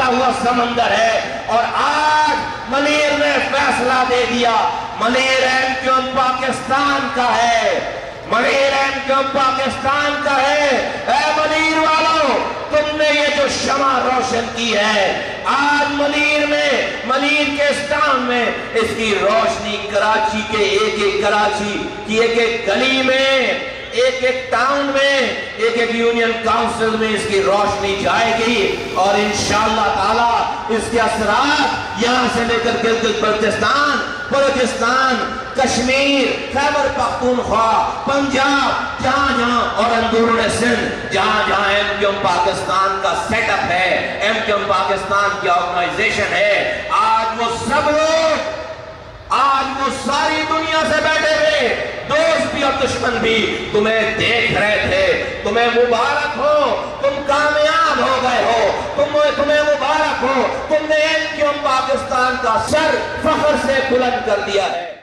ہوا سمندر ہے، اور آج منیر نے فیصلہ دے دیا، Munir M Q M Pakistan کا ہے، Munir M Q M Pakistan کا ہے۔ اے منیر والوں، تم نے یہ جو شمع روشن کی ہے، آج منیر میں، منیر کے اسٹان میں اس کی روشنی کراچی کے کراچی کی ایک ایک گلی میں، ایک ایک ٹاؤن میں، ایک ایک یونین کاؤنسل میں اس کی روشنی جائے گی، اور انشاءاللہ تعالی اس کے اثرات یہاں سے لے کر گلگت بلتستان، بلوچستان، کشمیر، خیبر پختونخوا، پنجاب، جہاں جہاں، اور اندرون سندھ، جہاں جہاں ایم کیو ایم پاکستان کا سیٹ اپ ہے، ایم کیو ایم پاکستان کی آرگنائزیشن ہے، آج وہ سب لوگ، آج وہ ساری دنیا سے بیٹھے ہوئے دوست بھی اور دشمن بھی تمہیں دیکھ رہے تھے۔ تمہیں مبارک ہو، تم کامیاب ہو گئے ہو، تمہیں مبارک ہو، تم نے ایم کیو ایم پاکستان کا سر فخر سے بلند کر دیا ہے۔